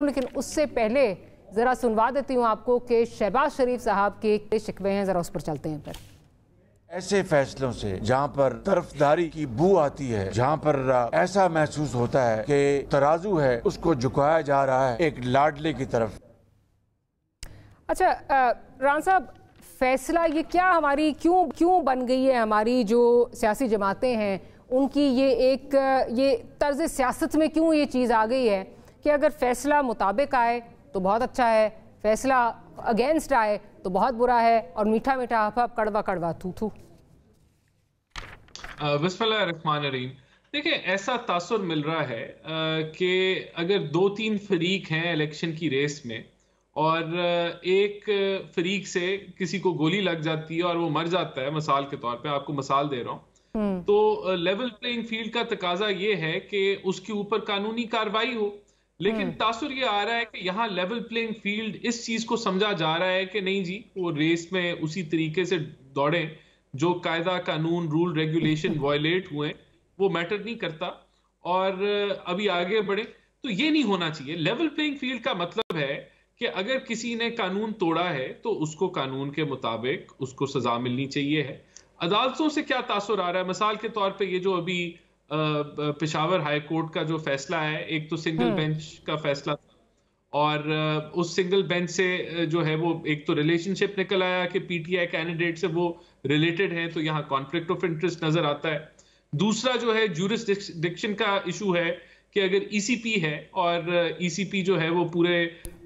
लेकिन उससे पहले जरा सुनवा देती हूँ आपको कि शहबाज शरीफ साहब के शिकवे हैं, जरा उस पर चलते हैं। फिर ऐसे फैसलों से जहाँ पर तरफदारी की बू आती है, जहाँ पर ऐसा महसूस होता है कि तराजू है उसको झुकाया जा रहा है एक लाडले की तरफ। अच्छा राना साहब, फैसला ये क्या हमारी क्यों बन गई है, हमारी जो सियासी जमातें हैं उनकी ये तर्ज सियासत में क्यों ये चीज़ आ गई है कि अगर फैसला मुताबिक आए तो बहुत अच्छा है, फैसला अगेंस्ट आए तो बहुत बुरा है, और मीठा मीठा हफ हफ कड़वा कड़वा थू थू। बिस्मिल्लाहिर्रहमानिर्रहीम। देखिए, ऐसा तासुर मिल रहा है कि अगर 2-3 फरीक हैं इलेक्शन की रेस में और एक फरीक से किसी को गोली लग जाती है और वो मर जाता है, मिसाल के तौर पे आपको मिसाल दे रहा हूँ, तो लेवल प्लेइंग फील्ड का तकाजा ये है कि उसके ऊपर कानूनी कार्रवाई हो। लेकिन तासुर ये आ रहा है कि यहाँ लेवल प्लेइंग फील्ड इस चीज को समझा जा रहा है कि नहीं जी, वो रेस में उसी तरीके से दौड़े, जो कायदा कानून रूल रेगुलेशन वायलेट हुए वो मैटर नहीं करता और अभी आगे बढ़े। तो ये नहीं होना चाहिए। लेवल प्लेइंग फील्ड का मतलब है कि अगर किसी ने कानून तोड़ा है तो उसको कानून के मुताबिक उसको सजा मिलनी चाहिए है। अदालतों से क्या तासुर आ रहा है? मिसाल के तौर पे ये जो अभी पेशावर हाई कोर्ट का जो फैसला है, एक तो सिंगल बेंच का फैसला था और उस सिंगल बेंच से जो है वो एक तो रिलेशनशिप निकल आया कि पीटीआई कैंडिडेट से वो रिलेटेड हैं, तो यहाँ कॉन्फ्लिक्ट ऑफ इंटरेस्ट नजर आता है। दूसरा जो है ज्यूरिसडिक्शन का इशू है कि अगर ईसीपी है और ईसीपी जो है वो पूरे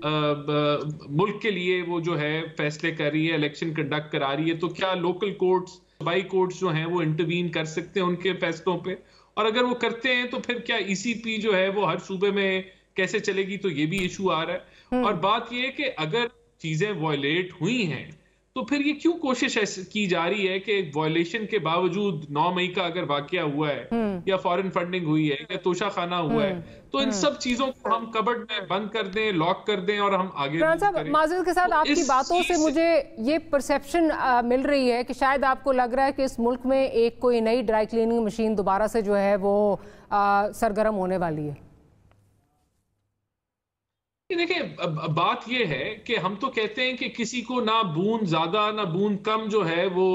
मुल्क के लिए वो जो है फैसले कर रही है, इलेक्शन कंडक्ट करा रही है, तो क्या लोकल कोर्ट्स, सूबाई कोर्ट्स जो हैं वो इंटरवीन कर सकते हैं उनके फैसलों पे? और अगर वो करते हैं तो फिर क्या ईसीपी जो है वो हर सूबे में कैसे चलेगी? तो ये भी इशू आ रहा है। और बात ये है कि अगर चीजें वायलेट हुई हैं तो फिर ये क्यों कोशिश की जा रही है कि वायलेशन के बावजूद 9 मई का अगर वाकया हुआ है या फॉरेन फंडिंग हुई है या तोशाखाना हुआ है, तो इन सब चीजों को हम कबर्ड में बंद कर दें, लॉक कर दें और हम आगे करें। माज़रत के साथ तो आपकी बातों से मुझे ये परसेप्शन मिल रही है कि शायद आपको लग रहा है कि इस मुल्क में एक कोई नई ड्राई क्लीनिंग मशीन दोबारा से जो है वो सरगर्म होने वाली है। देखिए, बात यह है कि हम तो कहते हैं कि किसी को ना बूंद ज्यादा ना बूंद कम जो है वो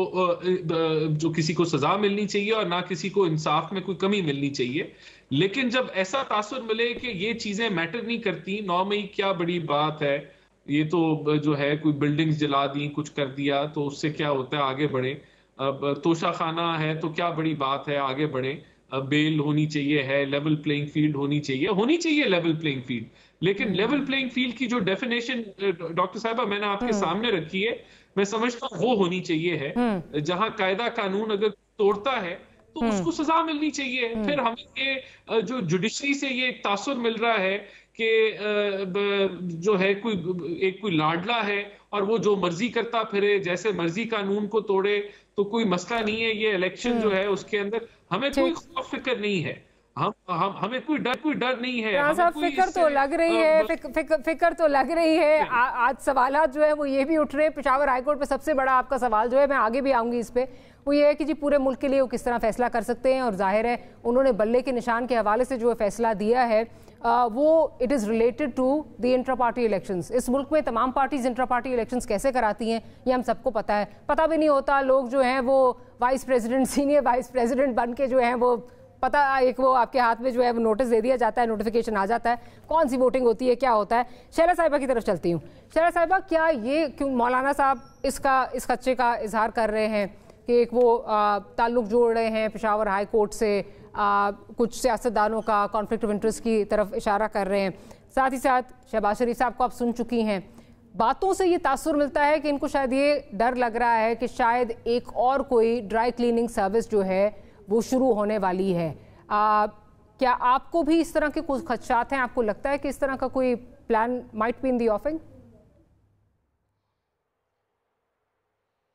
जो किसी को सजा मिलनी चाहिए और ना किसी को इंसाफ में कोई कमी मिलनी चाहिए। लेकिन जब ऐसा तासुर मिले कि ये चीजें मैटर नहीं करती, 9 मई क्या बड़ी बात है, ये तो जो है कोई बिल्डिंग्स जला दी, कुछ कर दिया, तो उससे क्या होता है, आगे बढ़े। अब तोशाखाना है तो क्या बड़ी बात है, आगे बढ़े। बेल होनी चाहिए है, लेवल प्लेइंग फील्ड होनी चाहिए लेवल प्लेइंग फील्ड। लेकिन लेवल प्लेइंग फील्ड की जो डेफिनेशन डॉक्टर साहब मैंने आपके सामने रखी है, मैं समझता हूँ वो होनी चाहिए है, जहां कायदा कानून अगर तोड़ता है तो उसको सजा मिलनी चाहिए। फिर हमें ये जो जुडिशरी से ये एक तासुर मिल रहा है कि जो है कोई लाडला है और वो जो मर्जी करता फिरे, जैसे मर्जी कानून को तोड़े, तो कोई मसला नहीं है। ये इलेक्शन जो है उसके अंदर हमें कोई खौफ फिक्र नहीं है, हमें कोई डर नहीं है। साहब, फिक्र तो लग रही है, फिक्र तो लग रही है। आज सवालात जो है वो ये भी उठ रहे हैं। पेशावर हाईकोर्ट पे सबसे बड़ा आपका सवाल जो है, मैं आगे भी आऊंगी इस पे, वो ये है कि जी पूरे मुल्क के लिए वो किस तरह फैसला कर सकते हैं। और जाहिर है उन्होंने बल्ले के निशान के हवाले से जो फैसला दिया है वो it is related to the intra party elections. इस मुल्क में तमाम पार्टीज इंट्रा पार्टी इलेक्शंस कैसे कराती हैं ये हम सबको पता है। पता भी नहीं होता, लोग जो हैं वो vice president, senior vice president बन के जो हैं वो पता, एक वो आपके हाथ में जो है वो नोटिस दे दिया जाता है, नोटिफिकेशन आ जाता है, कौन सी वोटिंग होती है, क्या होता है। शहला साहिबा की तरफ चलती हूँ। शहला साहिबा, क्या ये क्यों मौलाना साहब इस खदशे का इजहार कर रहे हैं कि एक वो ताल्लुक जोड़ रहे हैं पेशावर हाई कोर्ट से, कुछ सियासतदानों का कॉन्फ्लिक्ट ऑफ इंटरेस्ट की तरफ इशारा कर रहे हैं। साथ ही साथ शहबाज शरीफ साहब को आप सुन चुकी हैं, बातों से ये तासुर मिलता है कि इनको शायद ये डर लग रहा है कि शायद एक और कोई ड्राई क्लीनिंग सर्विस जो है वो शुरू होने वाली है। क्या आपको भी इस तरह के कुछ खदशात हैं? आपको लगता है कि इस तरह का कोई plan might be in the offing?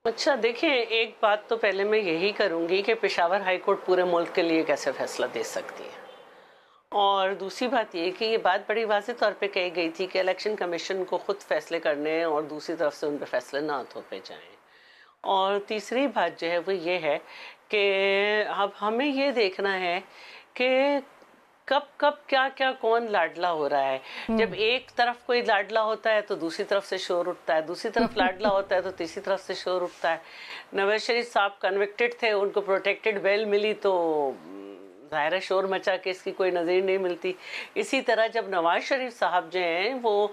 अच्छा, देखें, एक बात तो पहले मैं यही करूंगी कि पेशावर हाई कोर्ट पूरे मुल्क के लिए कैसे फैसला दे सकती है। और दूसरी बात ये कि ये बात बड़ी वाज़ेह तौर पे कही गई थी कि इलेक्शन कमीशन को खुद फैसले करने हैं और दूसरी तरफ से उन पर फैसले ना थोपे जाएं। और तीसरी बात जो है वो ये है कि अब हमें ये देखना है कि कब कब क्या क्या कौन लाडला हो रहा है। जब एक तरफ कोई लाडला होता है तो दूसरी तरफ से शोर उठता है, दूसरी तरफ लाडला होता है तो तीसरी तरफ से शोर उठता है। नवाज शरीफ साहब कन्विक्टेड थे, उनको प्रोटेक्टेड बेल मिली तो ज़ाहिर है शोर मचा के इसकी कोई नज़ीर नहीं मिलती। इसी तरह जब नवाज शरीफ साहब जो हैं वो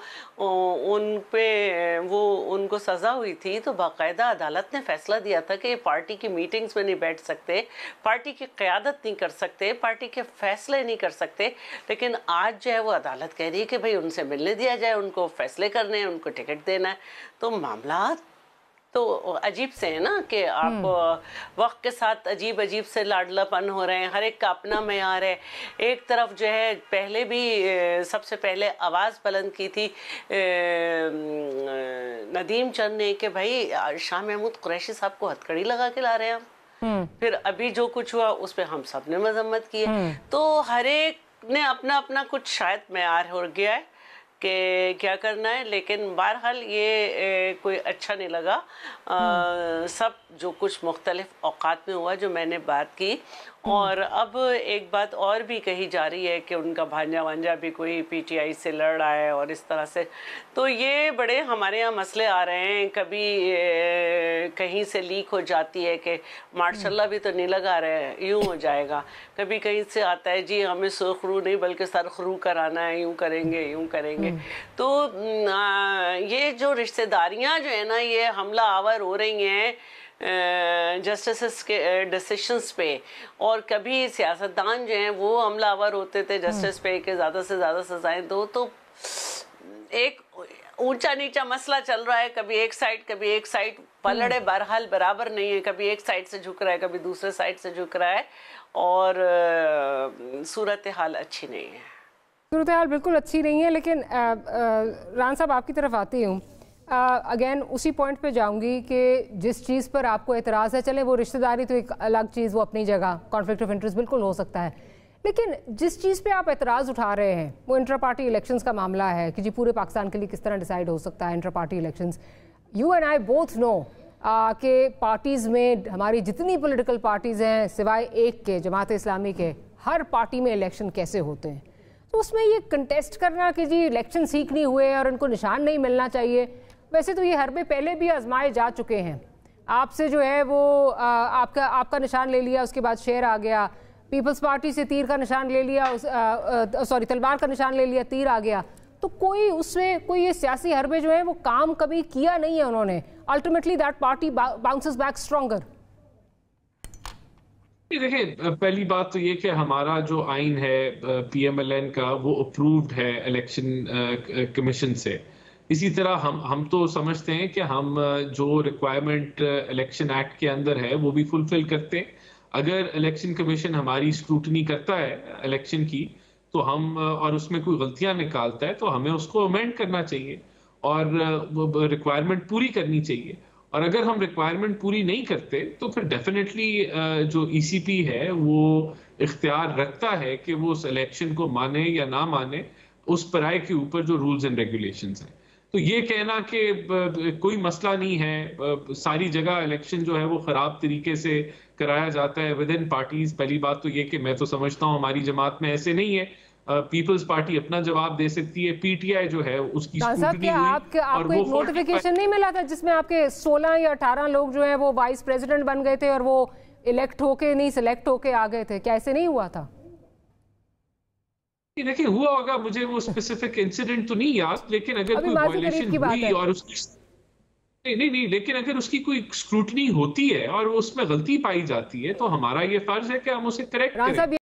उनको सज़ा हुई थी तो बाकायदा अदालत ने फैसला दिया था कि पार्टी की मीटिंग्स में नहीं बैठ सकते, पार्टी की क़यादत नहीं कर सकते, पार्टी के फैसले नहीं कर सकते। लेकिन आज जो है वो अदालत कह रही है कि भाई उनसे मिलने दिया जाए, उनको फैसले करने हैं, उनको टिकट देना है। तो मामला तो अजीब से है ना कि आप वक्त के साथ अजीब अजीब से लाडलापन हो रहे हैं, हर एक का अपना मेयार है। एक तरफ जो है पहले भी सबसे पहले आवाज़ बुलंद की थी नदीम चंद ने कि भाई शाह महमूद कुरैशी साहब को हथकड़ी लगा के ला रहे हैं हम। फिर अभी जो कुछ हुआ उस पर हम सब ने मजम्मत की है। तो हर एक ने अपना अपना कुछ शायद मेयार हो गया है कि क्या करना है। लेकिन बहरहाल ये कोई अच्छा नहीं लगा। सब जो कुछ मुख्तलिफ औकात में हुआ जो मैंने बात की। और अब एक बात और भी कही जा रही है कि उनका भांजा वांजा भी कोई पीटीआई से लड़ रहा है और इस तरह से। तो ये बड़े हमारे यहाँ मसले आ रहे हैं। कभी कहीं से लीक हो जाती है कि माशाल्लाह भी तो नहीं लगा रहे, यूँ हो जाएगा। कभी कहीं से आता है जी हमें सुरखरू नहीं बल्कि सरखरू कराना है, यूँ करेंगे यूँ करेंगे। तो ये जो रिश्तेदारियाँ जो है ना ये हमला आवर हो रही हैं जस्टिस के डिसीशंस पे। और कभी सियासतदान जो हैं वो हमलावर होते थे जस्टिस पे कि ज़्यादा से ज़्यादा सजाएं दो। तो एक ऊंचा नीचा मसला चल रहा है, कभी एक साइड पलड़े बहरहाल बराबर नहीं है, कभी एक साइड से झुक रहा है, कभी दूसरे साइड से झुक रहा है। और सूरत हाल अच्छी नहीं है। सूरत हाल बिल्कुल अच्छी नहीं है। लेकिन रान साहब आपकी तरफ आती हूँ, अगेन उसी पॉइंट पे जाऊंगी कि जिस चीज़ पर आपको एतराज़ है, चले वो रिश्तेदारी तो एक अलग चीज़, वो अपनी जगह, कॉन्फ्लिक्ट ऑफ इंटरेस्ट बिल्कुल हो सकता है। लेकिन जिस चीज़ पे आप एतराज़ उठा रहे हैं वो इंटर पार्टी इलेक्शंस का मामला है कि जी पूरे पाकिस्तान के लिए किस तरह डिसाइड हो सकता है inter party elections. You and I both know कि पार्टीज़ में हमारी जितनी पॉलिटिकल पार्टीज़ हैं सिवाय एक के, जमात इस्लामी के, हर पार्टी में इलेक्शन कैसे होते हैं। तो उसमें ये कंटेस्ट करना कि जी इलेक्शन सीख नहीं हुए और उनको निशान नहीं मिलना चाहिए, वैसे तो ये हरबे पहले भी आजमाए जा चुके हैं। आपसे जो है वो आपका निशान ले लिया, उसके बाद शेर आ गया। पीपल्स पार्टी से तीर का निशान ले लिया, तलवार का निशान ले लिया, तीर आ गया। तो कोई उसमें कोई ये सियासी हरबे जो है वो काम कभी किया नहीं है उन्होंने। Ultimately that party bounces back stronger. देखिए, पहली बात तो ये कि हमारा जो आइन है PMLN का वो अप्रूव्ड है इलेक्शन कमीशन से। इसी तरह हम तो समझते हैं कि हम जो रिक्वायरमेंट इलेक्शन एक्ट के अंदर है वो भी फुलफिल करते हैं। अगर इलेक्शन कमीशन हमारी स्क्रूटनी करता है इलेक्शन की तो हम और उसमें कोई गलतियां निकालता है तो हमें उसको अमेंड करना चाहिए और रिक्वायरमेंट पूरी करनी चाहिए। और अगर हम रिक्वायरमेंट पूरी नहीं करते तो फिर डेफिनेटली जो ECP है वो इख्तियार रखता है कि वो उस इलेक्शन को माने या ना माने उस पराये के ऊपर जो रूल्स एंड रेगुलेशंस हैं। तो ये कहना कि कोई मसला नहीं है, सारी जगह इलेक्शन जो है वो खराब तरीके से कराया जाता है विद इन पार्टीज। पहली बात तो ये कि मैं तो समझता हूँ हमारी जमात में ऐसे नहीं है। पीपल्स पार्टी अपना जवाब दे सकती है, PTI जो है उसकी आपको एक नोटिफिकेशन नहीं मिला था जिसमें आपके 16 या 18 लोग जो है वो वाइस प्रेसिडेंट बन गए थे और वो इलेक्ट होके नहीं सिलेक्ट होके आ गए थे? क्या ऐसे नहीं हुआ था? देखिए, हुआ होगा, मुझे वो स्पेसिफिक इंसिडेंट तो नहीं याद, लेकिन अगर कोई वायलेशन हुई और उसकी नहीं, लेकिन अगर उसकी कोई स्क्रूटनी होती है और उसमें गलती पाई जाती है तो हमारा ये फर्ज है कि हम उसे करेक्ट करें।